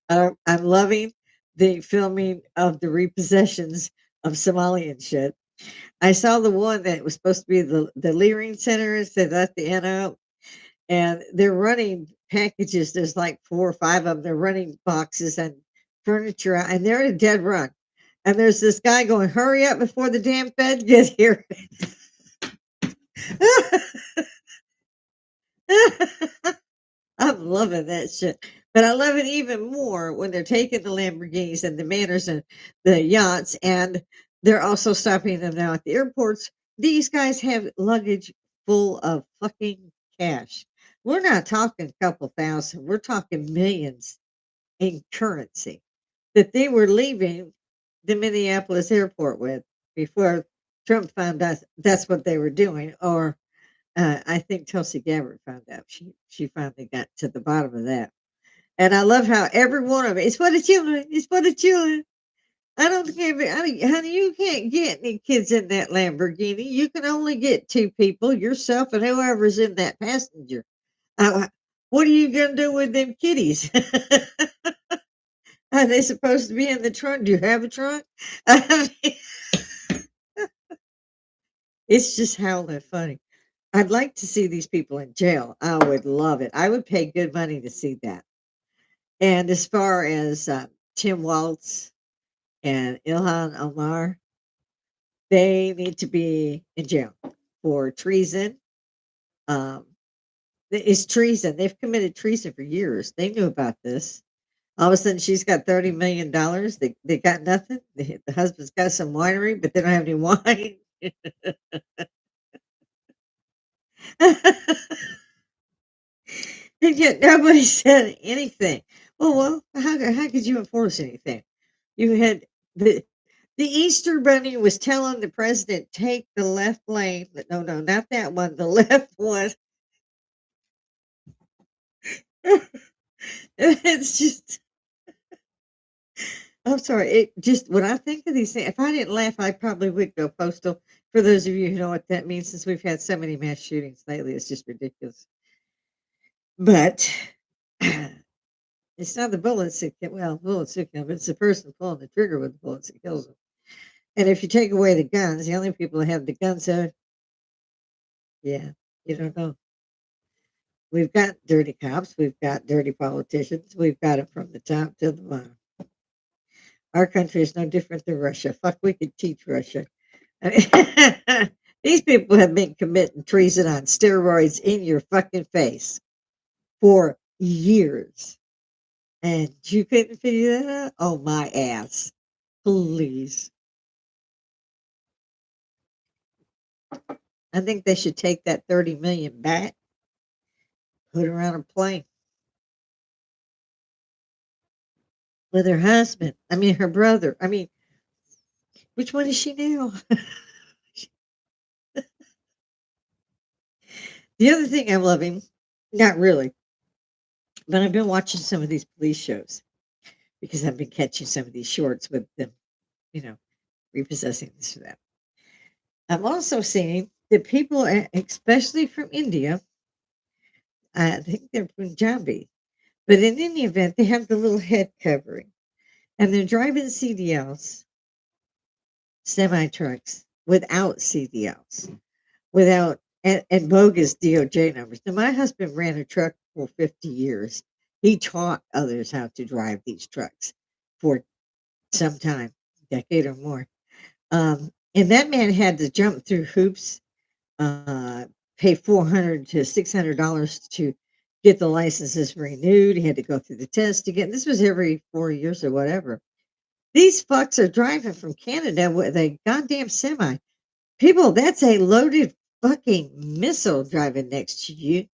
Speaker 1: I'm loving the filming of the repossessions of Somalian shit. I saw the one that was supposed to be the Leering Centers that let the end out, and they're running packages. There's like 4 or 5 of them. They're running boxes and furniture out, and they're in a dead run. And there's this guy going, "Hurry up before the damn Fed gets here." I'm loving that shit. But I love it even more when they're taking the Lamborghinis and the Manners and the yachts, and they're also stopping them now at the airports. These guys have luggage full of fucking cash. We're not talking a couple thousand, we're talking millions in currency that they were leaving the Minneapolis airport with before Trump found out that's what they were doing. Or I think Tulsi Gabbard found out. She finally got to the bottom of that. And I love how every one of it, it's for the children. It's for the children. I don't care. Honey, you can't get any kids in that Lamborghini. You can only get 2 people, yourself and whoever's in that passenger. Uh, what are you going to do with them kitties? Are they supposed to be in the trunk? Do you have a trunk? I mean, it's just howling funny. I'd like to see these people in jail. I would love it. I would pay good money to see that. And as far as Tim Waltz and Ilhan Omar, they need to be in jail for treason. Um, it's treason. They've committed treason for years. They knew about this. All of a sudden, she's got $30 million. They got nothing. The husband's got some winery, but they don't have any wine. And yet nobody said anything. Well, how could you enforce anything? You had the Easter Bunny was telling the president, "Take the left lane." But no, no, not that one. The left one. It's just. I'm sorry. It just when I think of these things, if I didn't laugh, I probably would go postal. For those of you who know what that means, since we've had so many mass shootings lately, it's just ridiculous. But it's not the bullets that kill. Well, bullets that kill, but it's the person pulling the trigger with the bullets that kills them. And if you take away the guns, the only people that have the guns are, yeah, you don't know. We've got dirty cops, we've got dirty politicians, we've got it from the top to the bottom. Our country is no different than Russia. Fuck, we could teach Russia. I mean, these people have been committing treason on steroids in your fucking face for years. And you couldn't figure that out? Oh, my ass. Please. I think they should take that 30 million back, put her on a plane with her husband. I mean, her brother. I mean, which one is she now? The other thing I'm loving, not really, but I've been watching some of these police shows because I've been catching some of these shorts with them, you know, repossessing this or that. I'm also seeing that people, especially from India, I think they're Punjabi, but in any event, they have the little head covering and they're driving CDLs, semi trucks without CDLs, without and bogus DOJ numbers. Now, my husband ran a truck for 50 years. He taught others how to drive these trucks for some time, decade or more. And that man had to jump through hoops, uh, pay $400 to $600 to get the licenses renewed. He had to go through the test again. This was every 4 years or whatever. These fucks are driving from Canada with a goddamn semi. People, that's a loaded fucking missile driving next to you.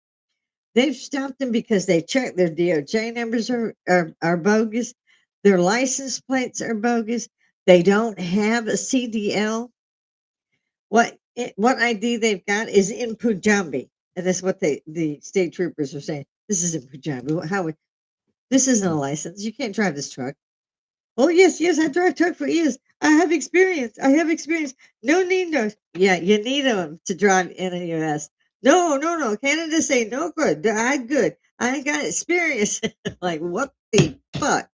Speaker 1: They've stopped them because they checked their DOJ numbers are bogus. Their license plates are bogus. They don't have a CDL. What ID they've got is in Punjabi, and that's what the state troopers are saying. This is in Punjabi. This isn't a license. You can't drive this truck. Oh yes, yes, I drive truck for years. I have experience. I have experience. No need those. Yeah, you need them to drive in the U.S. No, no, no. Canada say no good. I good. I ain't got experience. Like what the fuck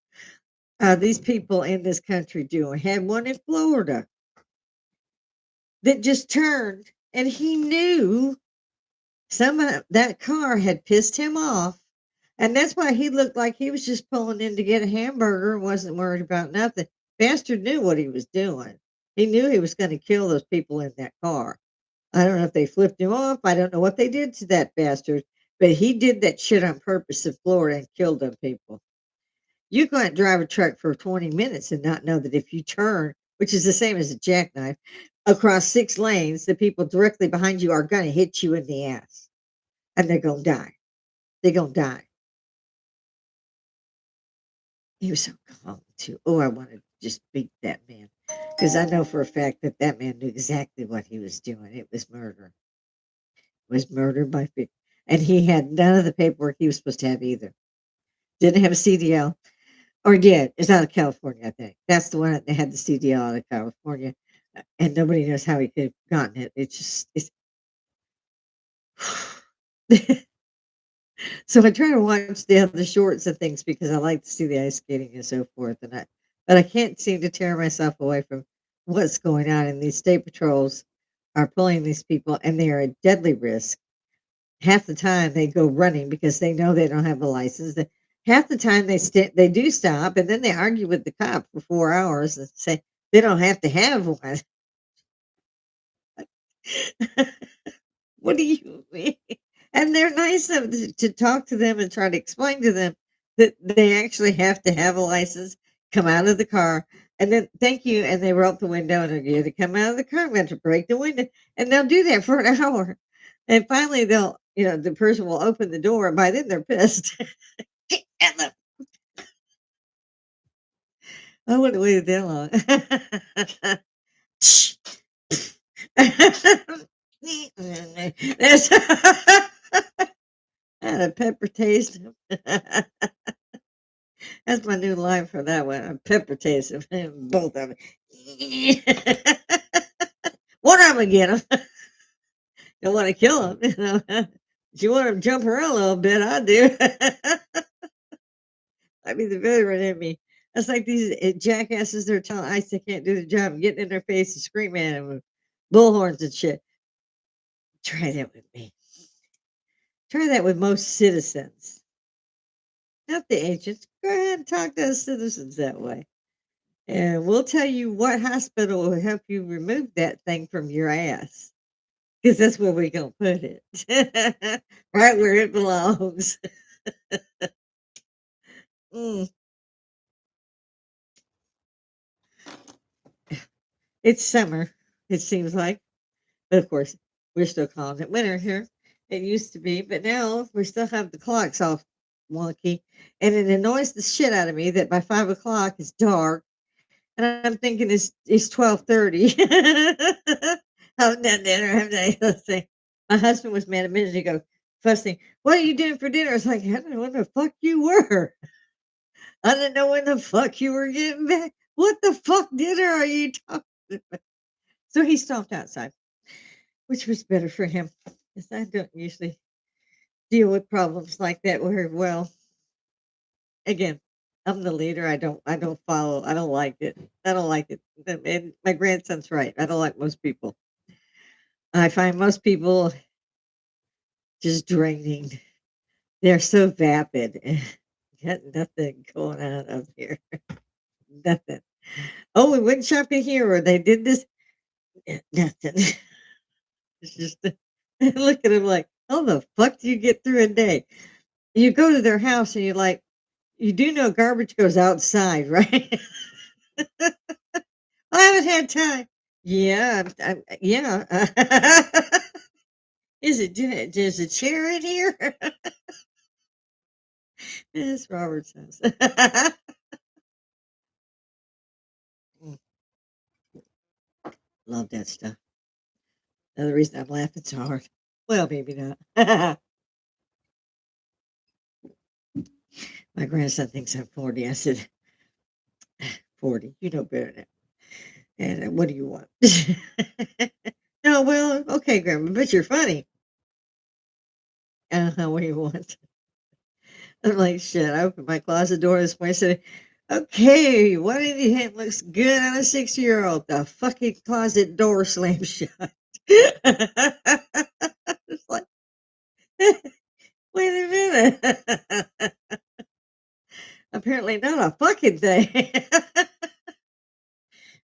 Speaker 1: are these people in this country doing? Had one in Florida that just turned, and he knew some of that car had pissed him off. And that's why he looked like he was just pulling in to get a hamburger and wasn't worried about nothing. Bastard knew what he was doing. He knew he was going to kill those people in that car. I don't know if they flipped him off. I don't know what they did to that bastard, but he did that shit on purpose in Florida and killed them people. You can't drive a truck for 20 minutes and not know that if you turn, which is the same as a jackknife, across 6 lanes, the people directly behind you are going to hit you in the ass and they're going to die. They're going to die. He was so calm too. Oh, I wanted to just beat that man because I know for a fact that that man knew exactly what he was doing. It was murder. It was murder by fear, and he had none of the paperwork he was supposed to have either. Didn't have a CDL, or did? It's out of California, I think. That's the one that had the CDL out of California, and nobody knows how he could have gotten it. It's just it's. So I try to watch the other shorts and things because I like to see the ice skating and so forth, but I can't seem to tear myself away from what's going on. And these state patrols are pulling these people, and they are a deadly risk. Half the time they go running because they know they don't have a license. Half the time they do stop, and then they argue with the cop for 4 hours and say they don't have to have one. What do you mean? And they're nice of to talk to them and try to explain to them that they actually have to have a license, come out of the car, and then thank you, and they roll up the window and you have to come out of the car, we have to break the window, and they'll do that for an hour. And finally they'll, the person will open the door, and by then they're pissed. And I wouldn't wait that long. That's and a pepper taste. That's my new line for that one. A pepper taste of both of them. One of them get 'em. Don't want to kill them. If you want them to jump around a little bit, I do. I mean, the veteran in me. That's like these jackasses. They're telling ICE they can't do the job, and getting in their face and screaming at them with bullhorns and shit. Try that with me. Try that with most citizens, not the agents. Go ahead and talk to the citizens that way. And we'll tell you what hospital will help you remove that thing from your ass. Because that's where we're going to put it. Right where it belongs. Mm, it's summer, it seems like. But of course, we're still calling it winter here. It used to be, but now we still have the clocks off wonky. And it annoys the shit out of me that by 5 o'clock it's dark. And I'm thinking it's 12:30. Haven't done dinner, haven't I? Let's see. My husband was mad a minute ago, fussing. What are you doing for dinner? I was like, I don't know when the fuck you were. I didn't know when the fuck you were getting back. What the fuck dinner are you talking about? So he stomped outside, which was better for him. Because I don't usually deal with problems like that very well. Again, I'm the leader. I don't follow. I don't like it. I don't like it. And my grandson's right. I don't like most people. I find most people just draining. They're so vapid. Got nothing going on up here. Nothing. Oh, we went shopping here, or they did this. Nothing. It's just look at him like, how the fuck do you get through a day? You go to their house and you're like, you do know garbage goes outside, right? I haven't had time. Yeah, yeah. Is a chair in here? It's Robert's house. Mm, love that stuff. Another reason I'm laughing so hard. Well, maybe not. My grandson thinks I'm 40. I said, 40. You know better than. And what do you want? No, well, okay, Grandma, but you're funny. What do you want? I'm like, shit. I opened my closet door this morning. I said, okay, what do you think looks good on a 6-year-old? The fucking closet door slammed shut. It's like, wait a minute. Apparently not a fucking thing.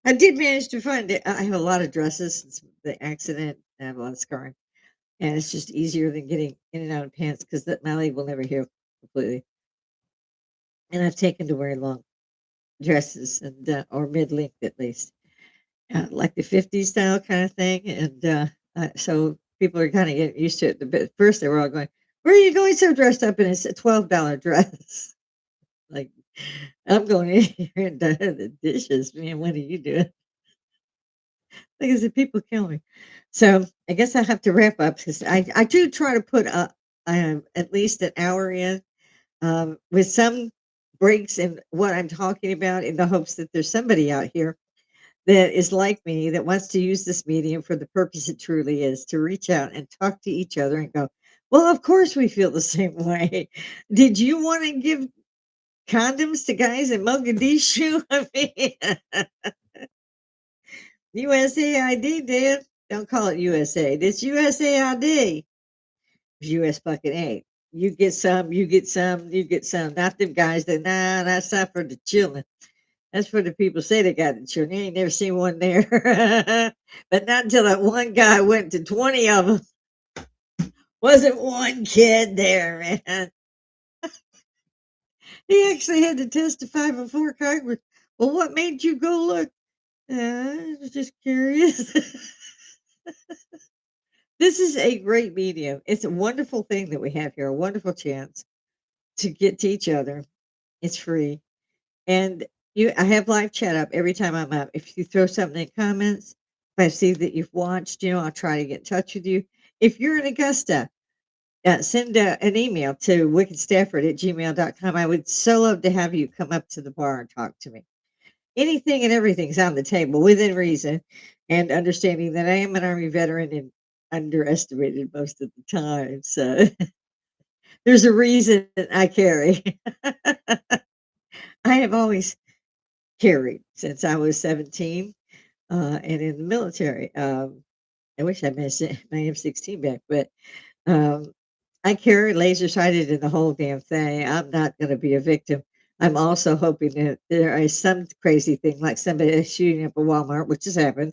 Speaker 1: I did manage to find it. I have a lot of dresses since the accident. I have a lot of scarring. And it's just easier than getting in and out of pants because my leg will never heal completely. And I've taken to wearing long dresses and or mid length at least, like the 50s style kind of thing. And so people are kind of getting used to it. But at first, they were all going, "Where are you going so dressed up?" And it's a $12 dress. Like, I'm going in here and doing the dishes. Man, what are you doing? Like I said, people kill me. So I guess I have to wrap up because I do try to put at least an hour in with some breaks in what I'm talking about in the hopes that there's somebody out here that is like me that wants to use this medium for the purpose it truly is to reach out and talk to each other and go, well, of course we feel the same way. Did you want to give condoms to guys in Mogadishu? I mean, USAID did. Don't call it USAID. It's USAID. US fucking A. You get some, you get some, you get some. Not them guys that, nah, that's not for the children. That's for the people say they got the children. You ain't never seen one there. But not until that one guy went to 20 of them. Wasn't one kid there, man. He actually had to testify before Congress. Well, what made you go look? I was just curious. This is a great medium. It's a wonderful thing that we have here, a wonderful chance to get to each other. It's free. And I have live chat up every time I'm up. If you throw something in comments, if I see that you've watched, I'll try to get in touch with you. If you're in Augusta, send an email to wickedstafford@gmail.com. I would so love to have you come up to the bar and talk to me. Anything and everything's on the table within reason, and understanding that I am an Army veteran and underestimated most of the time. So there's a reason that I carry. I have always carried since I was 17 and in the military. I wish I mentioned my M16 back, but um, I carry laser sighted in the whole damn thing. I'm not going to be a victim. I'm also hoping that there is some crazy thing like somebody shooting up a Walmart, which has happened,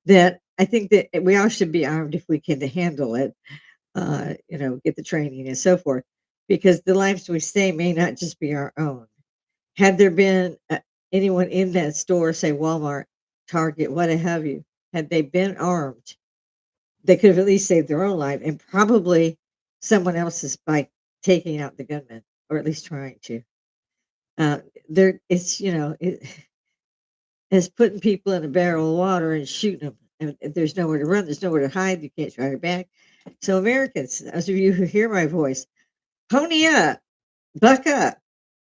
Speaker 1: that I think that we all should be armed if we can handle it, get the training and so forth, because the lives we save may not just be our own. Had there been anyone in that store, say Walmart, Target, what have you, had they been armed, they could have at least saved their own life and probably someone else's by taking out the gunman, or at least trying to. There, it's putting people in a barrel of water and shooting them. And there's nowhere to run. There's nowhere to hide. You can't try to back. So Americans, those of you who hear my voice, pony up, buck up.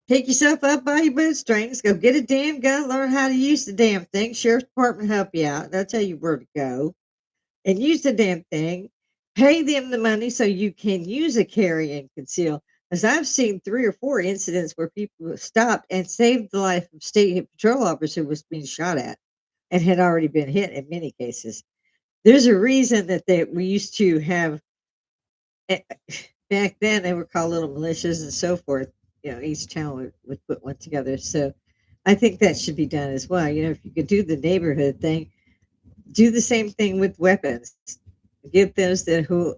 Speaker 1: Pick yourself up by your bootstrings. Go get a damn gun. Learn how to use the damn thing. Sheriff's Department will help you out. They'll tell you where to go and use the damn thing. Pay them the money so you can use a carry and conceal. As I've seen 3 or 4 incidents where people have stopped and saved the life of state patrol officer who was being shot at and had already been hit in many cases. There's a reason that we used to have eh, back then they were called little militias and so forth. Each town would put one together. So I think that should be done as well. If you could do the neighborhood thing, do the same thing with weapons. Get those that who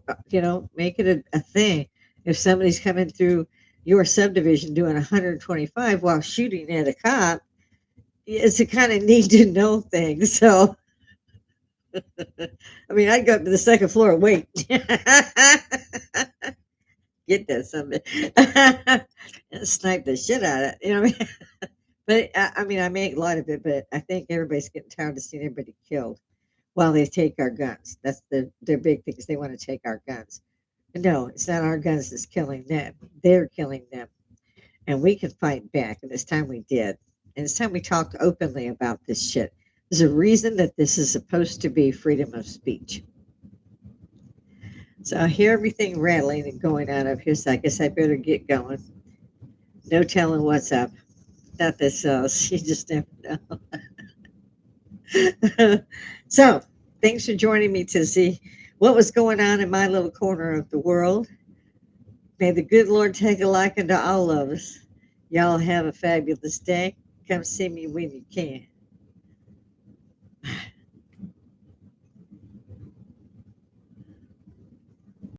Speaker 1: make it a thing. If somebody's coming through your subdivision doing 125 while shooting at a cop, it's a kind of need to know thing. So I mean, I'd go up to the second floor and wait. Get that something. And snipe the shit out of it. You know what I mean? But I mean, I make light of it, but I think everybody's getting tired of seeing everybody killed while they take our guns. That's their big thing is they want to take our guns. No, it's not our guns that's killing them. They're killing them. And we can fight back. And it's time we did. And it's time we talked openly about this shit. There's a reason that this is supposed to be freedom of speech. So I hear everything rattling and going on up here, so I guess I better get going. No telling what's up. Not this else. You just never know. So thanks for joining me to see what was going on in my little corner of the world. May the good Lord take a liking to all of us. Y'all have a fabulous day. Come see me when you can.